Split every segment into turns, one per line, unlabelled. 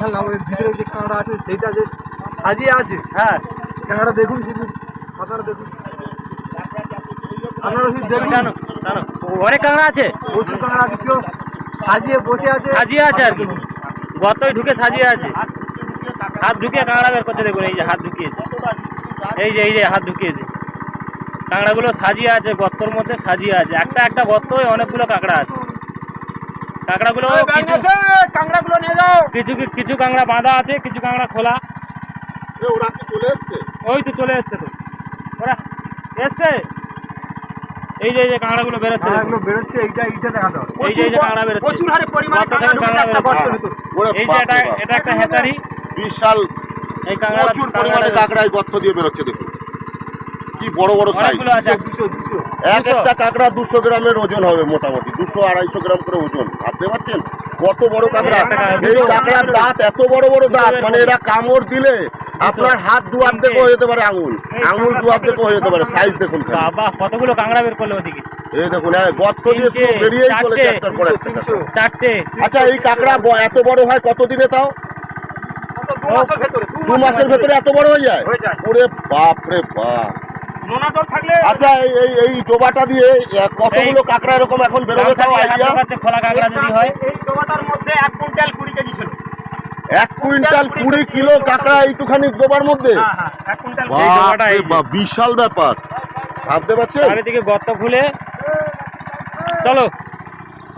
দেখালাম এর ভিতরে যে কাঁকড়া আছে সেইটা যে সাজিয়ে আছে।
হ্যাঁ
কাঁকড়া দেখুন শুধু, আপনারা দেখুন, আপনারা শুধু দেখুন,
অনেক কাঁকড়া আছে,
প্রচুর কাঁকড়া আছে, কেউ সাজিয়ে বসে আছে,
সাজিয়ে আছে আর কি, গর্তই ঢুকে সাজিয়ে আছে। হাত ঢুকিয়ে কাঁকড়া বের করছে, দেখুন এই যে হাত ঢুকিয়েছে, এই যে হাত ঢুকিয়েছে, কাঁকড়াগুলো সাজিয়ে আছে, গর্তর মধ্যে সাজিয়ে আছে, একটা একটা গর্তই অনেকগুলো কাঁকড়া আছে। কাঁকড়াগুলো নিয়ে যাও, কিছু কাঁকড়া বাঁধা আছে, কিছু কাঁকড়া খোলা।
ওরা কি চলে এসছে?
ওই তো চলে এসছে, তো ওরা এসছে, এই যে কাঁকড়াগুলো বেরোচ্ছে,
এইটা দেখাতে হবে,
এই যে কাঁকড়া বেরোচ্ছে,
প্রচুর হারে পরিমাণে কাঁকড়া ঢুকেছে একটা গর্তের ভিতর।
এই যে এটা একটা হ্যাচারি,
বিশাল
এই কাঁকড়া
প্রচুর পরিমাণে কাঁকড়া এই গর্ত দিয়ে বেরোচ্ছে, দেখুন কি বড় বড় সাইজ। এক একটা কাঁকড়া 200 গ্রামের ওজন হবে, মোটামুটি 200-250 গ্রাম করে ওজন। ভাবতে পারছেন কত বড় কাঁকড়া? এই কাঁকড়ার দাঁত এত বড় বড় দাঁত, মানে এরা কামড় দিলে আপনার হাত দুয়ার থেকে হয়ে যেতে পারে, আঙুল দুয়ার থেকে হয়ে যেতে পারে। সাইজ দেখুন,
বাবা কতগুলো কাঁকড়া বের করলো ওদিকে,
এই দেখুন গর্ত দিয়ে বেরিয়েই চলেছে একটার পর একটা।
4টে।
আচ্ছা এই কাঁকড়া এত বড় হয় কত দিনে? তাও 2 মাসের ভেতরে এত বড় হয়ে যায়? ওরে বাপ রে বাপ। আচ্ছা এই ডোবাটা দিয়ে কতগুলো কাঁকড়া এরকম এখন বেরোবে? তাও আইডিয়া?
খোলা কাঁকড়া যদি হয়,
এই ডোবাটার মধ্যে 1 কুইন্টাল 20 কেজি ছিল।
1 কুইন্টাল 20 কিলো কাঁকড়া এইটুখানি ডোবার মধ্যে?
1 কুইন্টাল।
বিশাল ব্যাপার, ভাবতে পারছেন?
চারিদিকে গর্ত খুলে, চলো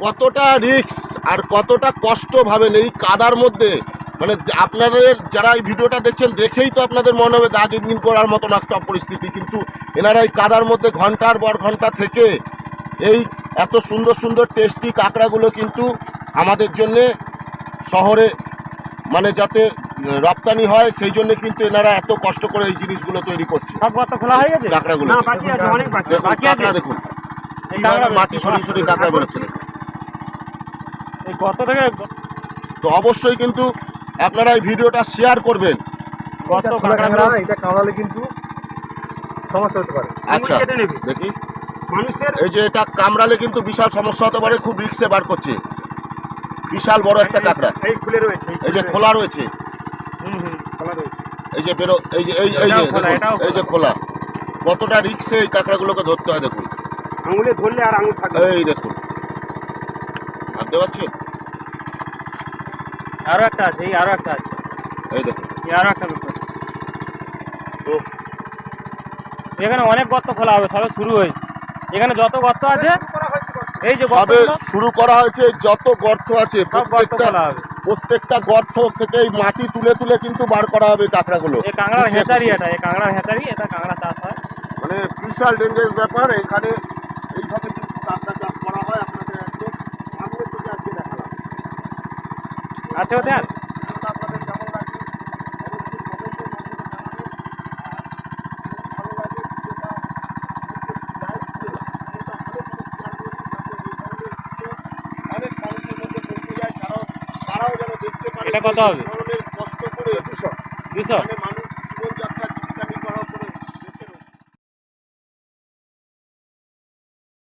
কতটা রিস্ক আর কতটা কষ্ট ভাবেন এই কাদার মধ্যে। মানে আপনাদের যারা এই ভিডিওটা দেখছেন দেখেই তো আপনাদের মনে হবে দাগ ইঞ্জিন করার মতন একটা পরিস্থিতি, কিন্তু এনারা এই কাদার মধ্যে ঘন্টার পর ঘন্টা থেকে এই এত সুন্দর সুন্দর টেস্টি কাঁকড়াগুলো কিন্তু আমাদের জন্যে শহরে মানে যাতে রপ্তানি হয় সেই জন্য কিন্তু এনারা এত কষ্ট করে এই জিনিসগুলো তৈরি করছে।
সব গর্ত খোলা হয়ে গেছে,
কাঁকড়াগুলো
বাকি আছে, অনেক বাকি
কাঁকড়া দেখুন, মাটি সরিয়ে সরিয়ে কাঁকড়া বেরোচ্ছে।
এই গর্ত থেকে
তো অবশ্যই কিন্তু আপনারা এই ভিডিওটা শেয়ার করবেন।
এটা কামড়ালে কিন্তু সমস্যা হতে পারে।
আচ্ছা দেখি, মানুষের এই যে এটা কামড়ালে কিন্তু বিশাল সমস্যা হতে পারে, খুব রিস্কে বার করছে। বিশাল বড় একটা কাঁকড়া,
এই খুলে রয়েছে,
এই যে খোলা রয়েছে,
খোলা রয়েছে,
এই যে বেরো, এই যে এই যে খোলা। কতটা রিস্কে এই কাঁকড়াগুলোকে ধরতে হয় দেখুন,
আঙুলে ধরলে আর আঙুল থাকবে।
এই দেখুন, ভাবতে পারছেন?
আরো একটা আছে, এই আরো একটা আছে,
এই দেখুন,
এই আরো একটা ব্যাপার। তো এখানে অনেক গর্ত খোলা হবে, সবে শুরু হয়েছে। এখানে যত গর্ত আছে, এই যে
সবে শুরু করা হয়েছে, যত গর্ত আছে প্রত্যেকটা গর্ত থেকে এই মাটি তুলে তুলে কিন্তু বার করা হবে কাঁকড়াগুলো।
এই কাঁকড়ার হ্যাচারি, এই কাঁকড়ার হ্যাচারি, এটা কাঁকড়া চাষ হয়,
মানে বিশাল ডেঞ্জারাস ব্যাপার। এখানে এইভাবে কিন্তু কাঁকড়া চাষ করা হয়। আপনাদের একদম সামনে থেকে আজকে দেখালাম।
আছে ওতে। আর
আপনাদের কেমন লাগছে অনেক মানুষের মধ্যে পৌঁছে যায়, কারণ তারাও যেন দেখতে পারে
এটা কত হবে?
কষ্ট করে 200